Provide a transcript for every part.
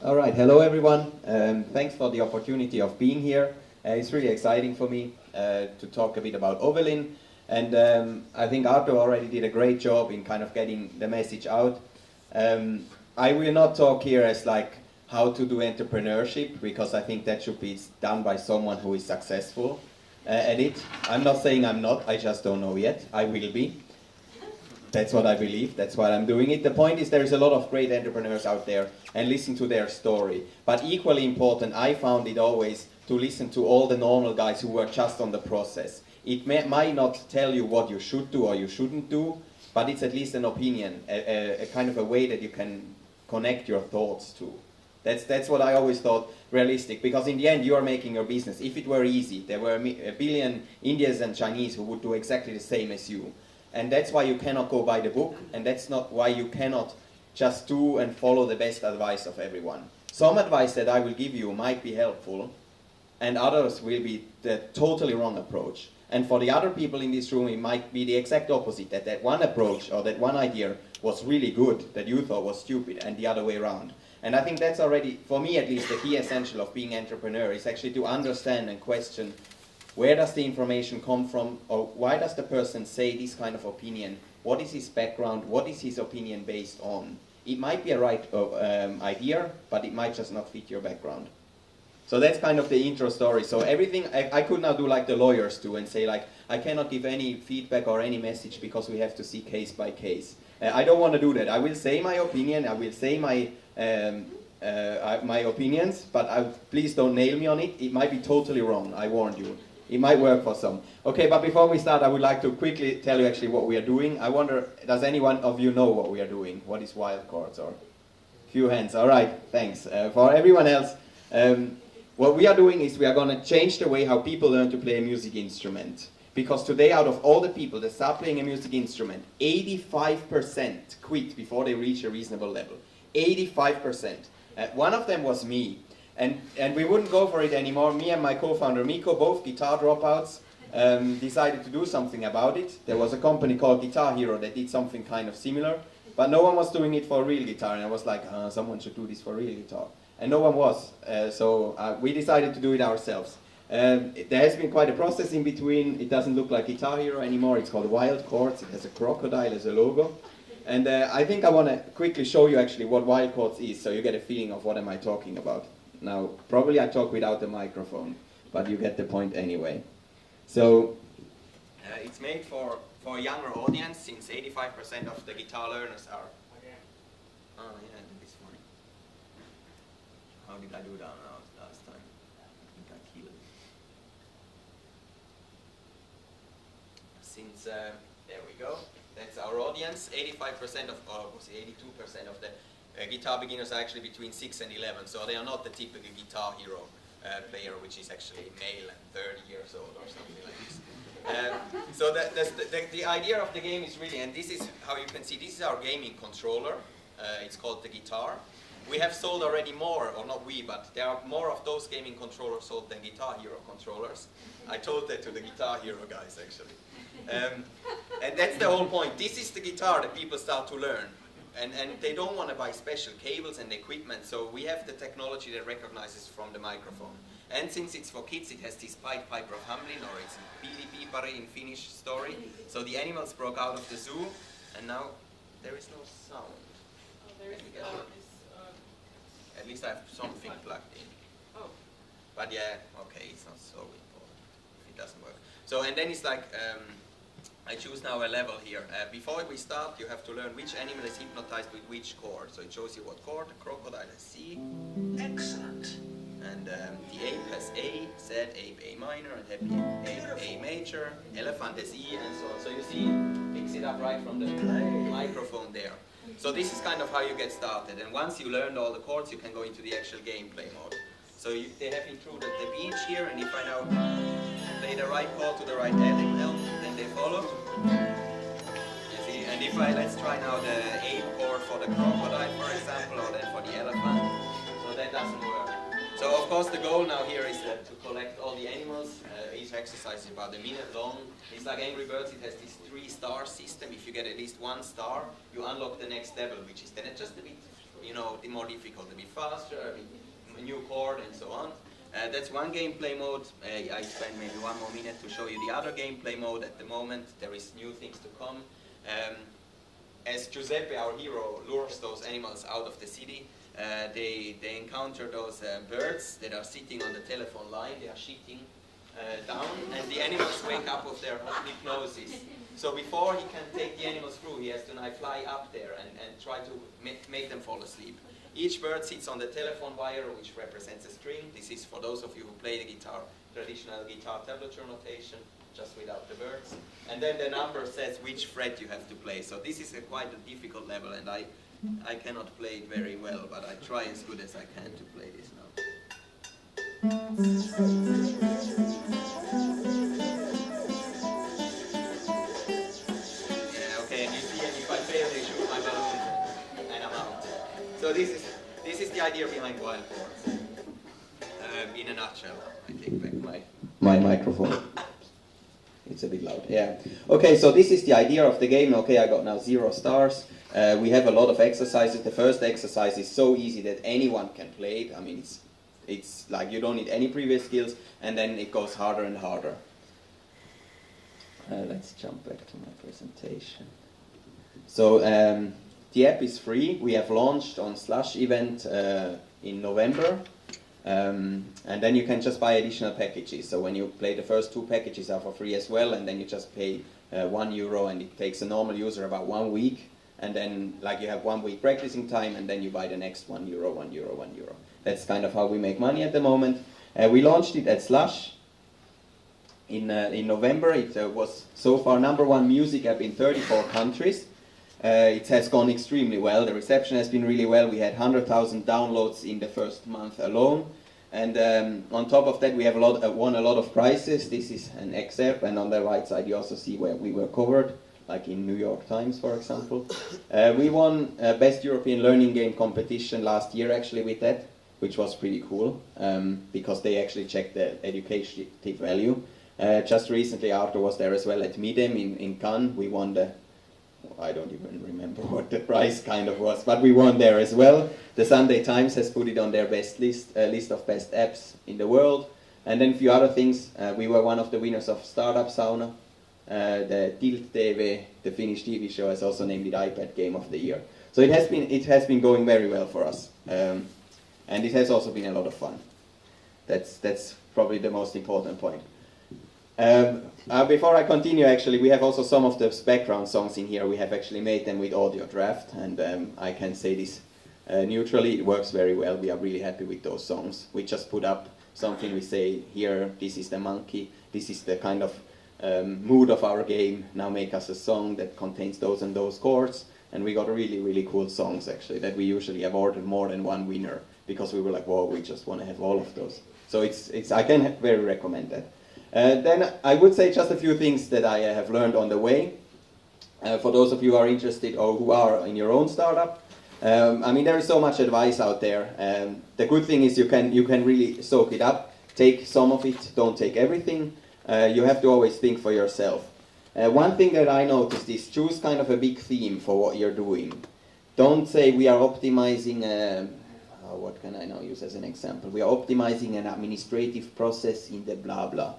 All right, hello everyone. Thanks for the opportunity of being here. It's really exciting for me to talk a bit about Ovelin. And I think Arto already did a great job in kind of getting the message out. I will not talk here as like how to do entrepreneurship, because I think that should be done by someone who is successful at it. I'm not saying I'm not, I just don't know yet. I will be. That's what I believe, that's why I'm doing it. The point is there is a lot of great entrepreneurs out there and listen to their story. But equally important, I found it always to listen to all the normal guys who were just on the process. It might not tell you what you should do or you shouldn't do, but it's at least an opinion, a kind of a way that you can connect your thoughts to. That's what I always thought realistic, because in the end you are making your business. If it were easy, there were a billion Indians and Chinese who would do exactly the same as you. And that's why you cannot go by the book, and that's not why you cannot just do and follow the best advice of everyone. Some advice that I will give you might be helpful, and others will be the totally wrong approach. And for the other people in this room, it might be the exact opposite, that one approach or that one idea was really good, that you thought was stupid, and the other way around. And I think that's already, for me at least, the key essential of being an entrepreneur, is actually to understand and question where does the information come from, or why does the person say this kind of opinion? What is his background? What is his opinion based on? It might be a right idea, but it might just not fit your background. So that's kind of the intro story. So everything, I could now do like the lawyers do and say like, I cannot give any feedback or any message because we have to see case by case. I don't want to do that. I will say my opinion, I will say my opinions, but please don't nail me on it. It might be totally wrong, I warned you. It might work for some. Okay, but before we start, I would like to quickly tell you actually what we are doing. I wonder, does any one of you know what we are doing? What is wild chords? Or few hands. All right, thanks. For everyone else, what we are doing is we are going to change the way how people learn to play a music instrument. Because today, out of all the people that start playing a music instrument, 85% quit before they reach a reasonable level. 85%. One of them was me. And we wouldn't go for it anymore. Me and my co-founder Miko, both guitar dropouts, decided to do something about it. There was a company called Guitar Hero that did something kind of similar, but no one was doing it for real guitar. And I was like, someone should do this for real guitar. And no one was. So we decided to do it ourselves. There has been quite a process in between. It doesn't look like Guitar Hero anymore. It's called Wild Chords. It has a crocodile as a logo. And I think I want to quickly show you actually what Wild Chords is, so you get a feeling of what am I talking about. Now, probably I talk without the microphone, but you get the point anyway. So, it's made for a younger audience, since 85% of the guitar learners are... Oh yeah, that is funny. How did I do that last time? I think I killed it. Since, there we go, that's our audience. 85% of, or was it 82% of the guitar beginners are actually between 6 and 11, so they are not the typical Guitar Hero player, which is actually male and 30 years old or something like this. So the idea of the game is really, and this is how you can see, this is our gaming controller. It's called the Guitar. We have sold already more, or not we, but there are more of those gaming controllers sold than Guitar Hero controllers. I told that to the Guitar Hero guys actually. And that's the whole point. This is the guitar that people start to learn. And they don't want to buy special cables and equipment, so we have the technology that recognizes from the microphone. And since it's for kids, it has this Pied Piper of Hamelin, or it's Pili Pipare in Finnish story. So the animals broke out of the zoo, and now there is no sound. At least I have something plugged in. Oh. But yeah, okay, it's not so important if it doesn't work. So, and then it's like, I choose now a level here. Before we start, you have to learn which animal is hypnotized with which chord. So it shows you what chord. The crocodile has C. Excellent. And the ape has A, Z, ape A minor, and happy ape A major. Elephant has E, and so on. So you see, picks it up right from the microphone there. So this is kind of how you get started. And once you learned all the chords, you can go into the actual gameplay mode. So they have intruded the beach here, and if I now play the right chord to the right animal, then they follow. You see, and if let's try now the ape chord for the crocodile, for example, or then for the elephant. So that doesn't work. So of course the goal now here is to collect all the animals. Each exercise is about a minute long. It's like Angry Birds, it has this 3-star system. If you get at least 1 star, you unlock the next level, which is then just a bit you know, the more difficult, a bit faster, a new chord and so on. That's one gameplay mode. I spend maybe 1 more minute to show you the other gameplay mode at the moment. There is new things to come. As Giuseppe, our hero, lures those animals out of the city, they encounter those birds that are sitting on the telephone line. They are shitting down, and the animals wake up with their hypnosis. So before he can take the animals through, he has to now fly up there and try to make them fall asleep. Each bird sits on the telephone wire, which represents a string. This is for those of you who play the guitar, traditional guitar tablature notation, just without the birds. And then the number says which fret you have to play. So this is quite a difficult level, and I cannot play it very well, but I try as good as I can to play this now. Yeah, okay, and you see, and if I fail, they shoot my balloon, and I'm out. So this is the idea behind wild chords. In a nutshell, I take back my microphone. It's a bit loud. Yeah. Okay, so this is the idea of the game. Okay, I got now 0 stars. We have a lot of exercises. The first exercise is so easy that anyone can play it. I mean, it's like you don't need any previous skills, and then it goes harder and harder. Let's jump back to my presentation. So the app is free. We have launched on Slush event in November. And then you can just buy additional packages. So when you play, the first 2 packages are for free as well, and then you just pay €1, and it takes a normal user about 1 week. And then, like, you have 1 week practicing time, and then you buy the next €1, €1. That's kind of how we make money at the moment. We launched it at Slush in November. It was so far #1 music app in 34 countries. It has gone extremely well. The reception has been really well. We had 100,000 downloads in the first month alone. And on top of that, we have won a lot of prizes. This is an excerpt, and on the right side you also see where we were covered, like in New York Times, for example. We won Best European Learning Game competition last year, actually, with that, which was pretty cool, because they actually checked the educative value. Just recently, Arthur was there as well at Midem in Cannes. We won the, I don't even remember what the prize kind of was, but we won there as well. The Sunday Times has put it on their best list of best apps in the world. And then a few other things. We were one of the winners of Startup Sauna. The Tilt TV, the Finnish TV show, has also named it iPad Game of the Year. So it has been going very well for us. And it has also been a lot of fun. That's probably the most important point. Before I continue, actually, we have also some of the background songs in here. We have actually made them with audio draft, and I can say this neutrally, it works very well. We are really happy with those songs. We just put up something, we say, here, this is the monkey, this is the kind of mood of our game, now make us a song that contains those and those chords. And we got really, really cool songs, actually, that we usually awarded more than 1 winner, because we were like, whoa, we just want to have all of those. So I can very recommend that. Then I would say just a few things that I have learned on the way. For those of you who are interested or who are in your own startup, I mean, there is so much advice out there. The good thing is you can really soak it up. Take some of it, don't take everything. You have to always think for yourself. One thing that I noticed is choose kind of a big theme for what you're doing. Don't say we are optimizing, what can I now use as an example? We are optimizing an administrative process in the blah blah.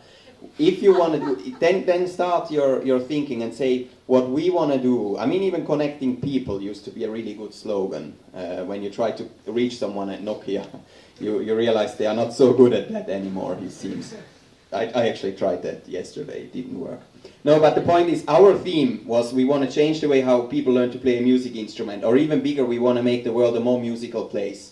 If you want to do, then start your thinking and say what we want to do. I mean, even connecting people used to be a really good slogan. When you try to reach someone at Nokia, you realize they are not so good at that anymore, it seems. I actually tried that yesterday, it didn't work. No, but the point is, our theme was we want to change the way how people learn to play a music instrument, or even bigger, we want to make the world a more musical place.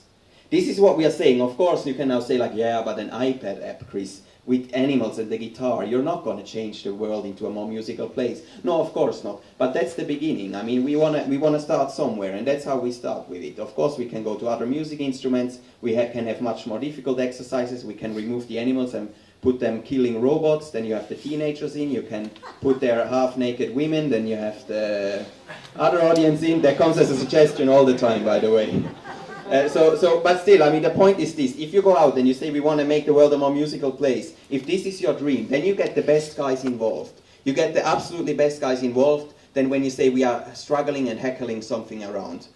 This is what we are saying. Of course, you can now say like, yeah, but an iPad app, Chris, with animals and the guitar, you're not going to change the world into a more musical place. No, of course not. But that's the beginning. I mean, we want to start somewhere, and that's how we start with it. Of course, we can go to other music instruments. We can have much more difficult exercises. We can remove the animals and put them killing robots. Then you have the teenagers in. You can put their half-naked women. Then you have the other audience in. That comes as a suggestion all the time, by the way. But still, I mean, the point is this. If you go out and you say we want to make the world a more musical place, if this is your dream, then you get the best guys involved. You get the absolutely best guys involved than when you say we are struggling and heckling something around.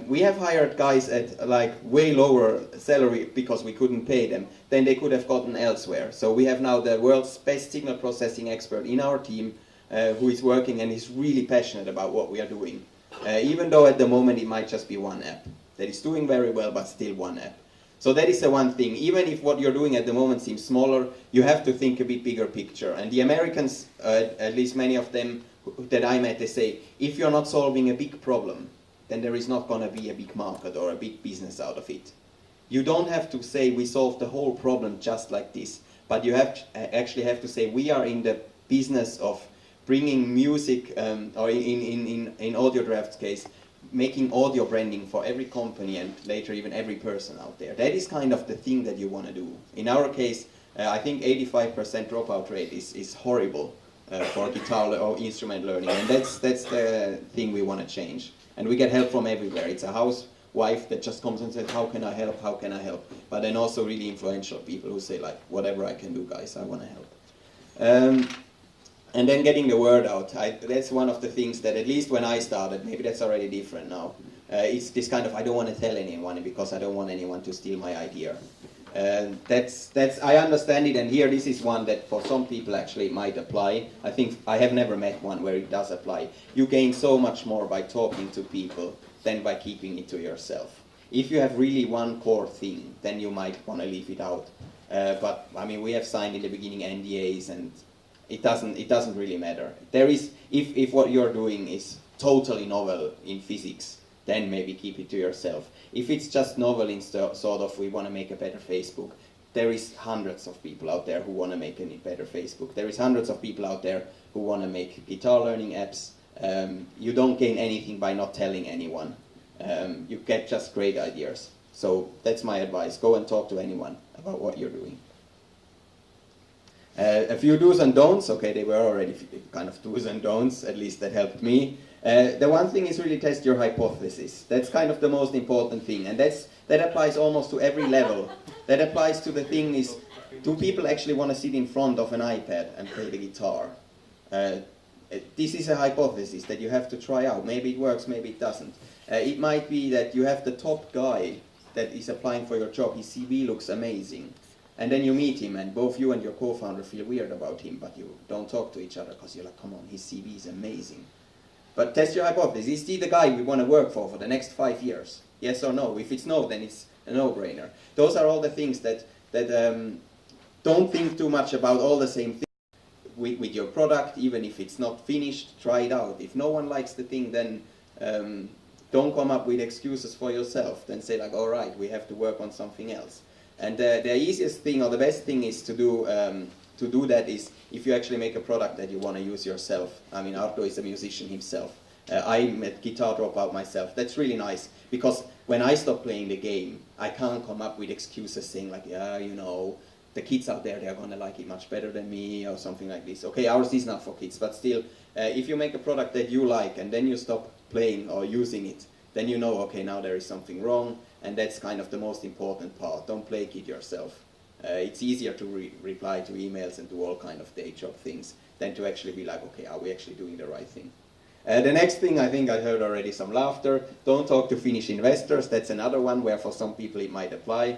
We have hired guys at like way lower salary because we couldn't pay them than they could have gotten elsewhere. So we have now the world's best signal processing expert in our team who is working and is really passionate about what we are doing. Even though at the moment it might just be one app that is doing very well, but still one app. So that is the one thing. Even if what you're doing at the moment seems smaller, you have to think a bit bigger picture. And the Americans, at least many of them that I met, they say, if you're not solving a big problem, then there is not going to be a big market or a big business out of it. You don't have to say we solved the whole problem just like this, but you actually have to say we are in the business of bringing music, or in Audio Draft's case, making audio branding for every company and later even every person out there. That is kind of the thing that you want to do. In our case, I think 85% dropout rate is horrible for guitar or instrument learning, and that's the thing we want to change. And we get help from everywhere. It's a housewife that just comes and says, how can I help, how can I help? But then also really influential people who say like, whatever I can do guys, I want to help. And then getting the word out. That's one of the things that at least when I started, maybe that's already different now, it's this kind of, I don't want to tell anyone because I don't want anyone to steal my idea. I understand it, and here this is one that for some people actually might apply. I think I have never met one where it does apply. You gain so much more by talking to people than by keeping it to yourself. If you have really one core thing, then you might want to leave it out. But I mean, we have signed in the beginning NDAs, and it doesn't really matter. There is, if what you're doing is totally novel in physics, then maybe keep it to yourself. If it's just novel in sort of, we want to make a better Facebook, there is hundreds of people out there who want to make a better Facebook. There is hundreds of people out there who want to make guitar learning apps. You don't gain anything by not telling anyone. You get just great ideas. So that's my advice. Go and talk to anyone about what you're doing. A few do's and don'ts. Okay, they were already kind of do's and don'ts, at least that helped me. The one thing is really test your hypothesis. That's kind of the most important thing, and that applies almost to every level. That applies to the thing is, do people actually want to sit in front of an iPad and play the guitar? This is a hypothesis that you have to try out. Maybe it works, maybe it doesn't. It might be that you have the top guy that is applying for your job, his CV looks amazing. And then you meet him, and both you and your co-founder feel weird about him, but you don't talk to each other because you're like, come on, his CV is amazing. But test your hypothesis. Is he the guy we want to work for the next 5 years? Yes or no? If it's no, then it's a no-brainer. Those are all the things that don't think too much about all the same things with your product. Even if it's not finished, try it out. If no one likes the thing, then don't come up with excuses for yourself. Then say like, all right, we have to work on something else. And the easiest thing or the best thing is to do that is if you actually make a product that you want to use yourself. I mean, Arto is a musician himself. I'm a guitar dropout myself. That's really nice because when I stop playing the game, I can't come up with excuses saying like, yeah, you know, the kids out there, they're going to like it much better than me or something like this. Okay, ours is not for kids, but still, if you make a product that you like and then you stop playing or using it, then you know, okay, now there is something wrong, and that's kind of the most important part. Don't plague it yourself. It's easier to reply to emails and do all kind of day job things than to actually be like, okay, are we actually doing the right thing? The next thing, I think I heard already some laughter. Don't talk to Finnish investors. That's another one where for some people it might apply,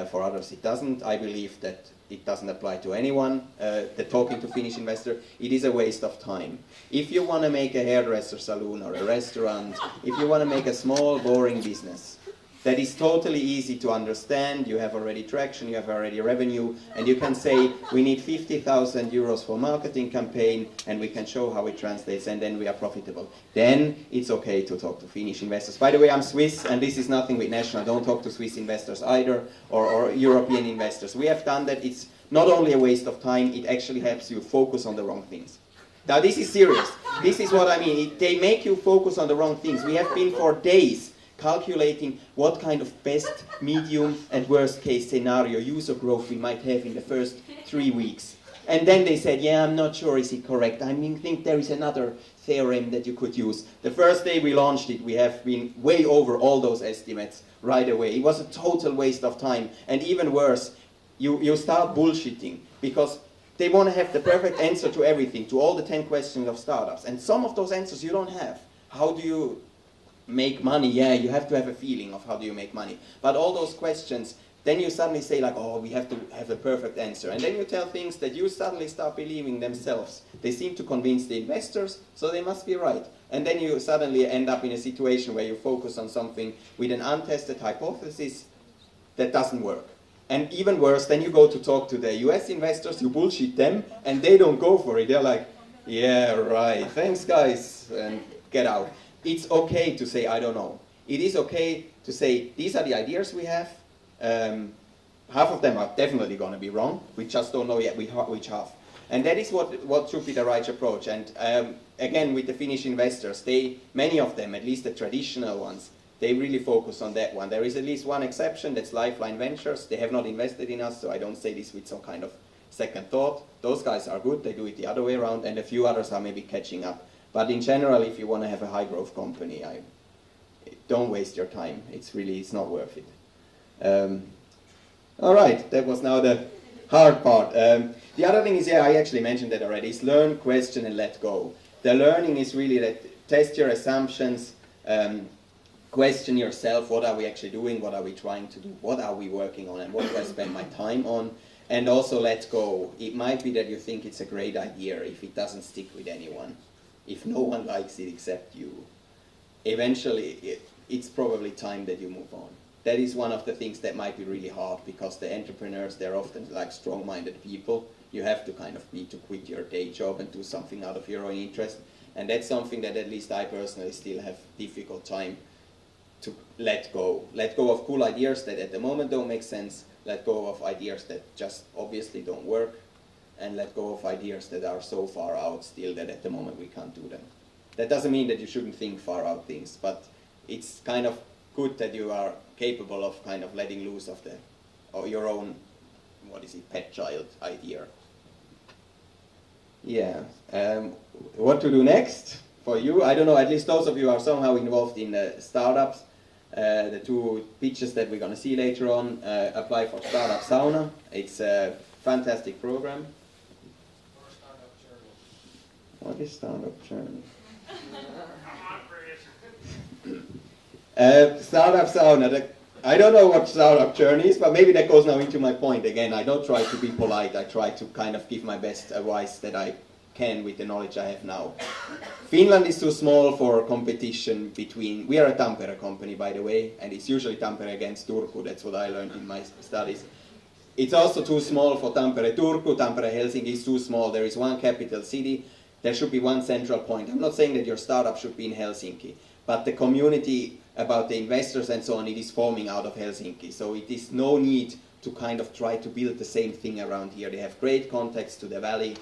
for others it doesn't. I believe that it doesn't apply to anyone. The talking to Finnish investor, it is a waste of time. If you want to make a hairdresser salon or a restaurant, if you want to make a small boring business, that is totally easy to understand. You have already traction, you have already revenue, and you can say, we need 50,000 euros for marketing campaign, and we can show how it translates, and then we are profitable. Then it's okay to talk to Finnish investors. By the way, I'm Swiss, and this is nothing with national. Don't talk to Swiss investors either, or European investors. We have done that. It's not only a waste of time, it actually helps you focus on the wrong things. Now this is serious. This is what I mean. They make you focus on the wrong things. We have been for days calculating what kind of best, medium, and worst case scenario user growth we might have in the first 3 weeks. And then they said, yeah, I'm not sure is it correct. I mean, think there is another theorem that you could use. The first day we launched it, we have been way over all those estimates right away. It was a total waste of time. And even worse, you start bullshitting because they want to have the perfect answer to everything, to all the 10 questions of startups. And some of those answers you don't have. How do you make money, yeah, you have to have a feeling of how do you make money. But all those questions, then you suddenly say like, oh, we have to have a perfect answer. And then you tell things that you suddenly start believing themselves. They seem to convince the investors, so they must be right. And then you suddenly end up in a situation where you focus on something with an untested hypothesis that doesn't work. And even worse, then you go to talk to the US investors, you bullshit them, and they don't go for it. They're like, yeah, right, thanks guys, and get out. It's okay to say, I don't know. It is okay to say, these are the ideas we have. Half of them are definitely going to be wrong. We just don't know yet which half. And that is what should be the right approach. And again, with the Finnish investors, many of them, at least the traditional ones, they really focus on that one. There is at least one exception, that's Lifeline Ventures. They have not invested in us, so I don't say this with some kind of second thought. Those guys are good, they do it the other way around, and a few others are maybe catching up. But in general, if you want to have a high growth company, don't waste your time. It's not worth it. All right, that was now the hard part. The other thing is, yeah, I actually mentioned that already, is learn, question, and let go. The learning is really that test your assumptions, question yourself, what are we actually doing, what are we trying to do, what are we working on, and what do I spend my time on, and also let go. It might be that you think it's a great idea if it doesn't stick with anyone, if no one likes it except you. Eventually, it's probably time that you move on. That is one of the things that might be really hard, because the entrepreneurs, they're often like strong-minded people. You have to kind of need to quit your day job and do something out of your own interest. And that's something that at least I personally still have difficult time to let go. Let go of cool ideas that at the moment don't make sense, let go of ideas that just obviously don't work, and let go of ideas that are so far out still that at the moment we can't do them. That doesn't mean that you shouldn't think far out things, but it's kind of good that you are capable of kind of letting loose of your own, pet child idea. Yeah, what to do next for you? I don't know, at least those of you are somehow involved in startups. The two pitches that we're going to see later on, apply for Startup Sauna. It's a fantastic program. Or Startup Journey. What is Startup Journey? Startup Sauna. I don't know what Startup Journey is, but maybe that goes now into my point again. I don't try to be polite. I try to kind of give my best advice that I can with the knowledge I have now. Finland is too small for competition between... We are a Tampere company, by the way, and it's usually Tampere against Turku. That's what I learned in my studies. It's also too small for Tampere-Turku. Tampere-Helsinki is too small. There is one capital city. There should be one central point. I'm not saying that your startup should be in Helsinki, but the community about the investors and so on, it is forming out of Helsinki. So it is no need to kind of try to build the same thing around here. They have great contacts to the valley.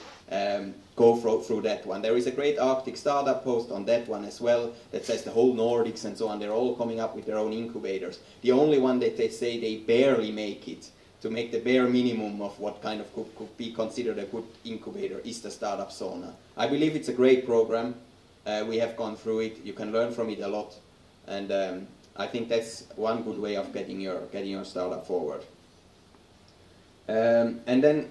Go through that one. There is a great Arctic startup post on that one as well that says the whole Nordics and so on. They're all coming up with their own incubators. The only one that they say they barely make it, to make the bare minimum of what kind of could be considered a good incubator, is the Startup Sauna. I believe it's a great program. We have gone through it. You can learn from it a lot. And I think that's one good way of getting your startup forward. And then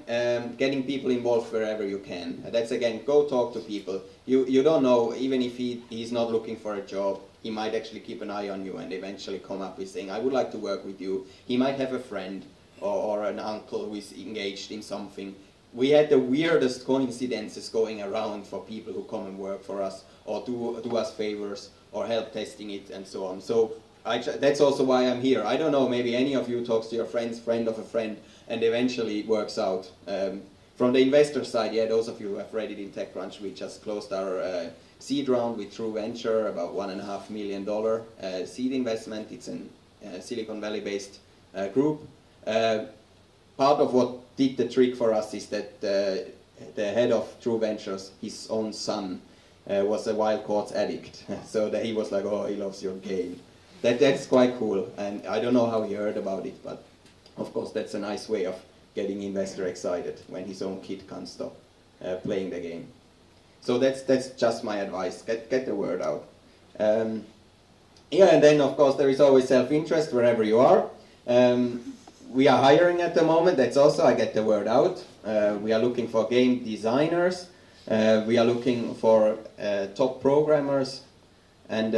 getting people involved wherever you can. That's again, go talk to people. You don't know, even if he's not looking for a job, he might actually keep an eye on you and eventually come up with saying, I would like to work with you. He might have a friend or an uncle who is engaged in something. We had the weirdest coincidences going around for people who come and work for us or do us favors or help testing it and so on. So that's also why I'm here. I don't know, maybe any of you talks to your friend of a friend, and eventually it works out. From the investor side, yeah, those of you who have read it in TechCrunch, we just closed our seed round with True Venture, about $1.5 million seed investment. It's a Silicon Valley-based group. Part of what did the trick for us is that the head of True Ventures, his own son, was a wild cards addict. So that he was like, oh, he loves your game. That's quite cool, and I don't know how he heard about it, but of course that's a nice way of getting investor excited when his own kid can't stop playing the game. So that's just my advice. Get the word out. Yeah, and then of course there is always self-interest wherever you are. We are hiring at the moment. That's also, I get the word out. We are looking for game designers. We are looking for top programmers. And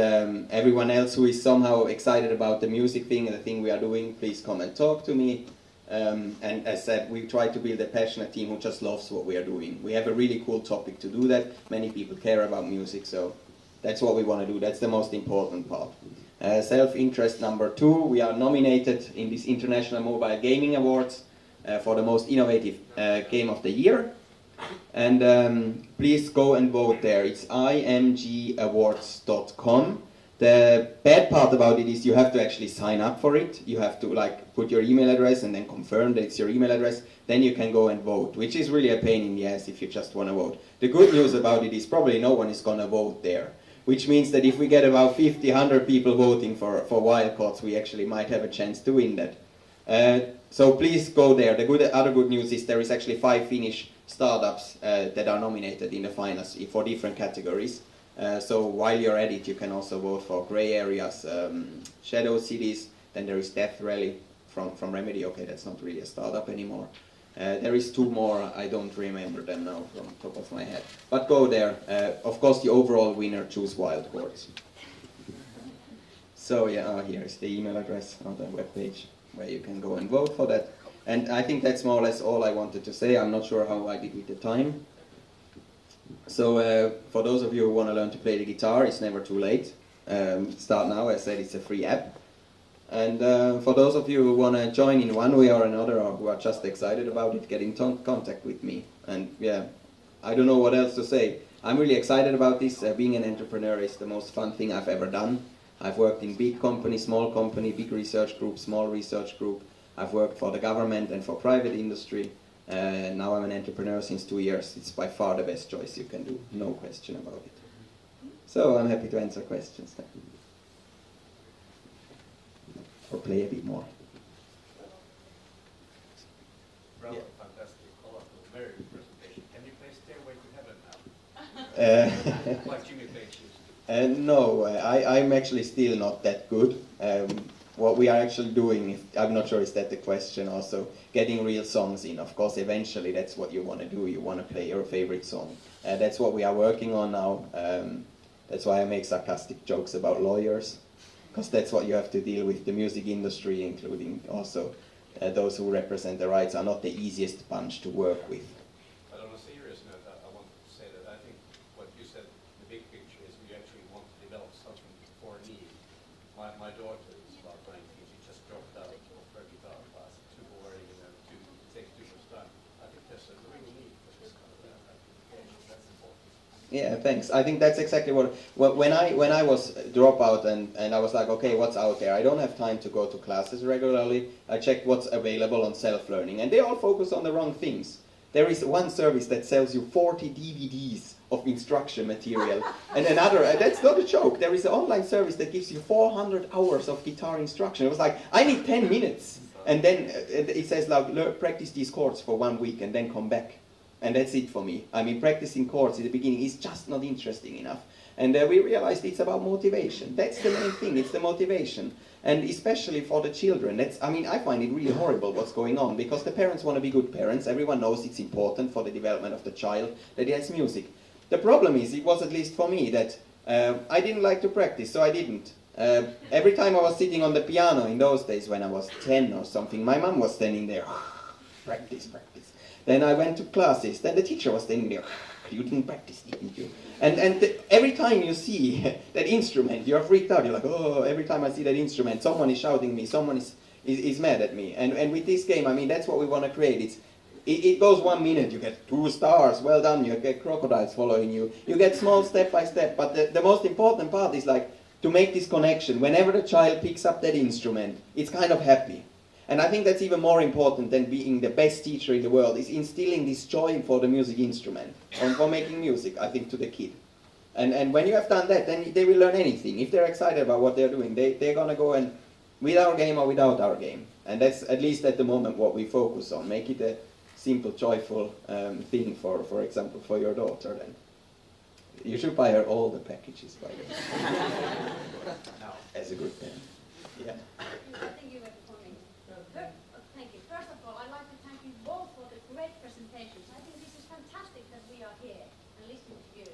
everyone else who is somehow excited about the music thing and the thing we are doing, please come and talk to me. And as said, we try to build a passionate team who just loves what we are doing. We have a really cool topic to do that. Many people care about music, so that's what we want to do. That's the most important part. Self-interest number 2, we are nominated in this International Mobile Gaming Awards for the most innovative game of the year. And please go and vote there. It's imgawards.com. The bad part about it is you have to actually sign up for it. You have to put your email address and then confirm that it's your email address. Then you can go and vote, which is really a pain in the ass if you just want to vote. The good news about it is probably no one is going to vote there, which means that if we get about 50, 100 people voting for wildcards, we actually might have a chance to win that. So please go there. The other good news is there is actually 5 Finnish startups that are nominated in the finals for different categories. So while you're at it, you can also vote for Grey Areas, Shadow Cities. Then there is Death Rally from Remedy. Okay, that's not really a startup anymore. There is 2 more. I don't remember them now from the top of my head. But go there. Of course, the overall winner choose wildcards. So yeah, here is the email address on the webpage where you can go and vote for that. And I think that's more or less all I wanted to say. I'm not sure how I did with the time. So for those of you who want to learn to play the guitar, it's never too late. Start now. I said it's a free app. And for those of you who want to join in one way or another, or who are just excited about it, get in contact with me. And yeah, I don't know what else to say. I'm really excited about this. Being an entrepreneur is the most fun thing I've ever done. I've worked in big company, small company, big research group, small research group. I've worked for the government and for private industry. Now I'm an entrepreneur since 2 years. It's by far the best choice you can do, no question about it. So I'm happy to answer questions then. Or play a bit more. Bravo, yeah. Fantastic, colorful, very good presentation. Can you play Stairway to Heaven now? Like Jimmy Page used to. No, I'm actually still not that good. What we are actually doing, I'm not sure is that the question also, getting real songs in. Of course, eventually that's what you want to do. You want to play your favorite song. That's what we are working on now. That's why I make sarcastic jokes about lawyers, because that's what you have to deal with. The music industry, including also those who represent the rights, are not the easiest bunch to work with. But on a serious note, I want to say that I think what you said, the big picture, is we actually want to develop something for a need. My daughter is about 19, she just dropped out of her guitar class, too boring, to take too much time. I think there's a real need for this kind of application. That's important. Yeah, thanks. I think that's exactly what when I was dropout and I was like, okay, what's out there? I don't have time to go to classes regularly. I checked what's available on self-learning, and they all focus on the wrong things. There is one service that sells you 40 DVDs of instruction material, and another, that's not a joke, there is an online service that gives you 400 hours of guitar instruction. It was like, I need 10 minutes, and then it says, like, practice these chords for 1 week and then come back. And that's it for me. I mean, practicing chords in the beginning is just not interesting enough. And we realized it's about motivation. That's the main thing, it's the motivation. And especially for the children, I find it really horrible what's going on, because the parents want to be good parents. Everyone knows it's important for the development of the child that he has music. The problem is, it was at least for me, that I didn't like to practice, so I didn't. Every time I was sitting on the piano in those days when I was 10 or something, my mom was standing there, practice, practice. Then I went to classes, then the teacher was standing there, you didn't practice, didn't you? And every time you see that instrument, you're freaked out, you're like, oh, every time I see that instrument, someone is shouting me, someone is mad at me. And with this game, I mean, that's what we want to create. It goes 1 minute, you get 2 stars, well done, you get crocodiles following you, you get small step by step, but the most important part is like, to make this connection. Whenever the child picks up that instrument, it's kind of happy. And I think that's even more important than being the best teacher in the world, is instilling this joy for the music instrument, and for making music, I think, to the kid. And when you have done that, then they will learn anything. If they're excited about what they're doing, they're going to go and, with our game or without our game. And that's, at least at the moment, what we focus on. Make it a simple, joyful thing, for example, for your daughter. Then you should buy her all the packages, by the way. Now, as a good parent. Yeah. I think you were coming. Thank you. First of all, I'd like to thank you both for the great presentations. I think this is fantastic that we are here and listening to you.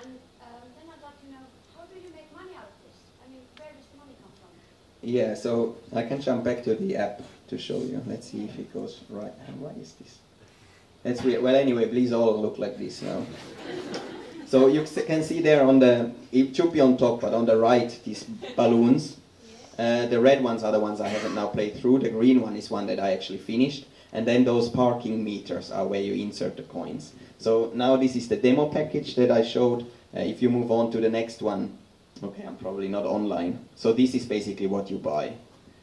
And then I'd like to know, how do you make Yeah, so I can jump back to the app to show you. Let's see if it goes right. Why is this? That's weird. Well, anyway, please all look like this now. So you can see there on the, it should be on top, but on the right, these balloons. The red ones are the ones I haven't now played through. The green one is one that I actually finished. And then those parking meters are where you insert the coins. So now this is the demo package that I showed. If you move on to the next one, okay, I'm probably not online. So this is basically what you buy.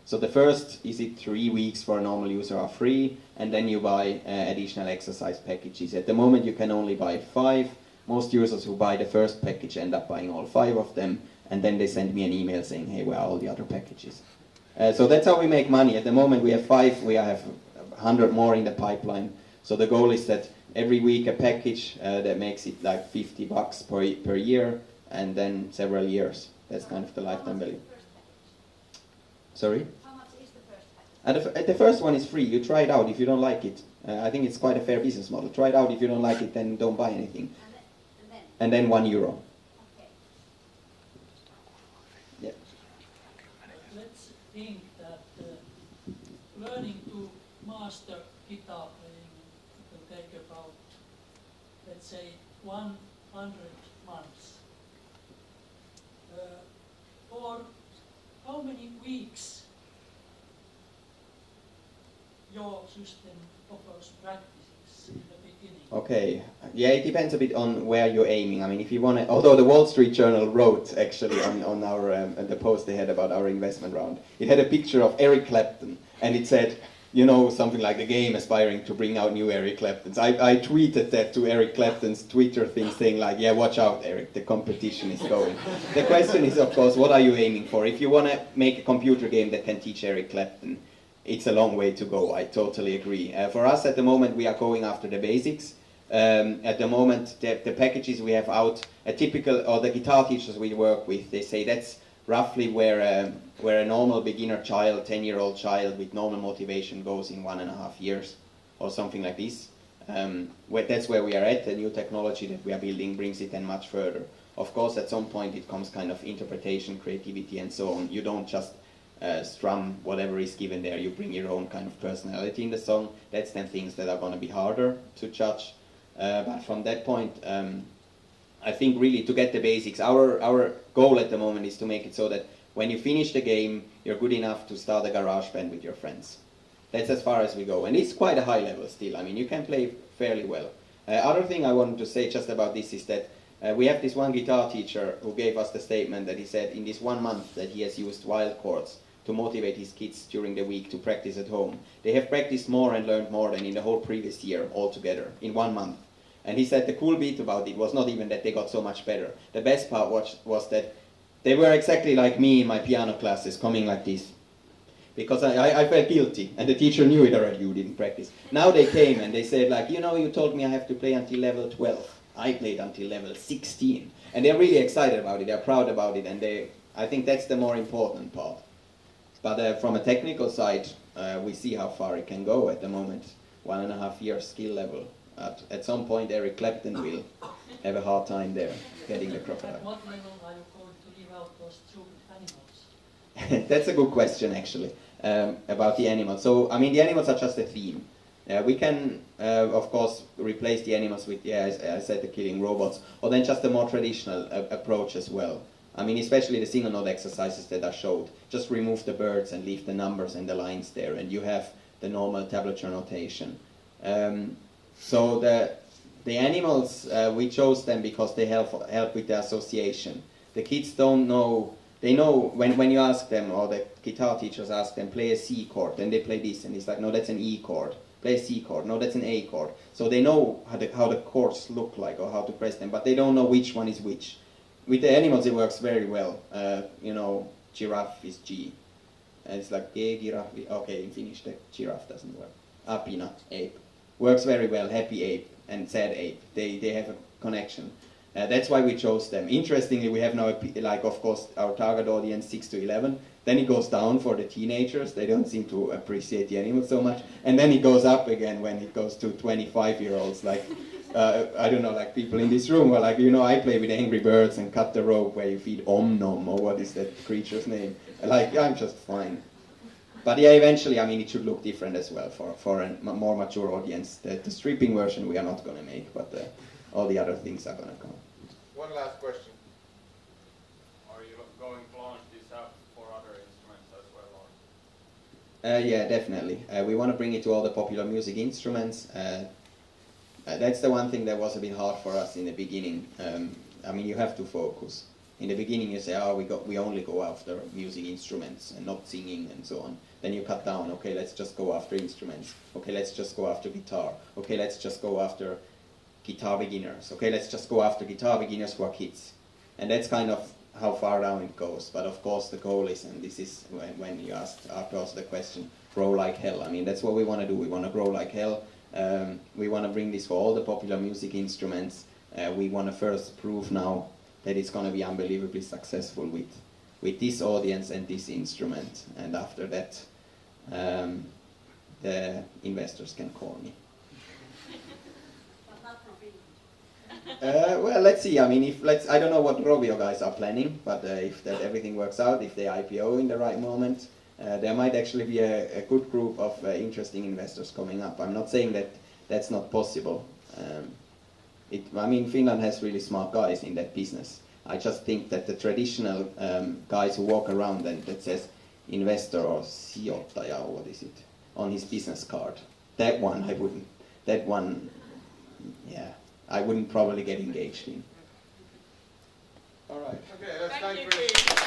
So the first, 3 weeks for a normal user are free, and then you buy additional exercise packages. At the moment you can only buy 5. Most users who buy the first package end up buying all 5 of them, and then they send me an email saying, hey, where are all the other packages? So that's how we make money. At the moment we have 5, we have 100 more in the pipeline. So the goal is that every week a package that makes it like $50 per year, and then several years. That's kind of the lifetime value. Sorry? How much is the first package? The first one is free. You try it out if you don't like it. I think it's quite a fair business model. Try it out. If you don't like it, then don't buy anything. And then €1. Okay. Yeah. Let's think that learning to master guitar playing will take about, let's say, 100 months. For how many weeks your system offers practices in the beginning? Okay. Yeah, it depends a bit on where you're aiming. I mean, if you want to, although the Wall Street Journal wrote actually on our the post they had about our investment round, it had a picture of Eric Clapton, and it said, you know, something like the game aspiring to bring out new Eric Claptons. I tweeted that to Eric Clapton's Twitter thing, saying like, yeah, watch out, Eric, the competition is going. The question is, of course, what are you aiming for? If you want to make a computer game that can teach Eric Clapton, it's a long way to go. I totally agree. For us at the moment, we are going after the basics. At the moment, the packages we have out, a typical, or the guitar teachers we work with, they say that's roughly where a normal beginner child, 10-year-old child with normal motivation goes in 1.5 years, or something like this. That's where we are at. The new technology that we are building brings it then much further. Of course, at some point it comes kind of interpretation, creativity, and so on. You don't just strum whatever is given there. You bring your own kind of personality in the song. That's then things that are going to be harder to judge. But from that point, I think really to get the basics, our goal at the moment is to make it so that when you finish the game, you're good enough to start a garage band with your friends. That's as far as we go. And it's quite a high level still. I mean, you can play fairly well. Other thing I wanted to say just about this is that we have this one guitar teacher who gave us the statement that he said in this 1 month that he has used wild chords to motivate his kids during the week to practice at home. They have practiced more and learned more than in the whole previous year altogether in 1 month. And he said the cool bit about it was not even that they got so much better. The best part was that they were exactly like me in my piano classes, coming like this. Because I felt guilty, and the teacher knew it already, you didn't practice. Now they came and they said like, you know, you told me I have to play until level 12. I played until level 16. And they're really excited about it, they're proud about it, and I think that's the more important part. But from a technical side, we see how far it can go at the moment. 1.5 year skill level. At some point, Eric Clapton will have a hard time there, getting the crocodile. At what level are you going to leave out those stupid animals? That's a good question, actually, about the animals. So, I mean, the animals are just a theme. We can, of course, replace the animals with, as I said, the killing robots, or then just a more traditional approach as well. I mean, especially the single note exercises that are showed. Just remove the birds and leave the numbers and the lines there, and you have the normal tablature notation. So the animals, we chose them because they help with the association. The kids don't know, they know when you ask them, or the guitar teachers ask them, play a C chord, then they play this, and it's like, no, that's an E chord. Play a C chord, no, that's an A chord. So they know how the chords look like, or how to press them, but they don't know which one is which. With the animals it works very well. You know, giraffe is G. And it's like G, giraffe, okay, in Finnish the giraffe doesn't work. Apina, ape. Works very well, happy ape and sad ape. They have a connection. That's why we chose them. Interestingly, we have now, like, of course, our target audience 6 to 11. Then it goes down for the teenagers. They don't seem to appreciate the animals so much. And then it goes up again when it goes to 25-year-olds. Like, I don't know, like people in this room are like, you know, I play with Angry Birds and cut the rope where you feed Om Nom, or what is that creature's name? Like, I'm just fine. But yeah, eventually, I mean, it should look different as well for a more mature audience. The stripping version we are not going to make, but all the other things are going to come. One last question. Are you going to launch this app for other instruments as well? Or? Yeah, definitely. We want to bring it to all the popular music instruments. That's the one thing that was a bit hard for us in the beginning. I mean, you have to focus. In the beginning, you say, oh, we only go after music instruments and not singing and so on. Then you cut down. Okay, let's just go after instruments. Okay, let's just go after guitar. Okay, let's just go after guitar beginners. Okay, let's just go after guitar beginners who are kids. And that's kind of how far down it goes. But of course, the goal is, and this is when you asked the question, grow like hell. I mean, that's what we want to do. We want to grow like hell. We want to bring this for all the popular music instruments. We want to first prove now that it's going to be unbelievably successful with this audience and this instrument. And after that, the investors can call me. But not for Finland. Well, let's see. I mean, I don't know what Rovio guys are planning, but if that everything works out, if they IPO in the right moment, there might actually be a good group of interesting investors coming up. I'm not saying that that's not possible. I mean, Finland has really smart guys in that business. I just think that the traditional guys who walk around and that says investor or sijoittaja, or what is it, on his business card, that one I wouldn't probably get engaged in. All right. Okay, let's Thank you, thank Chris.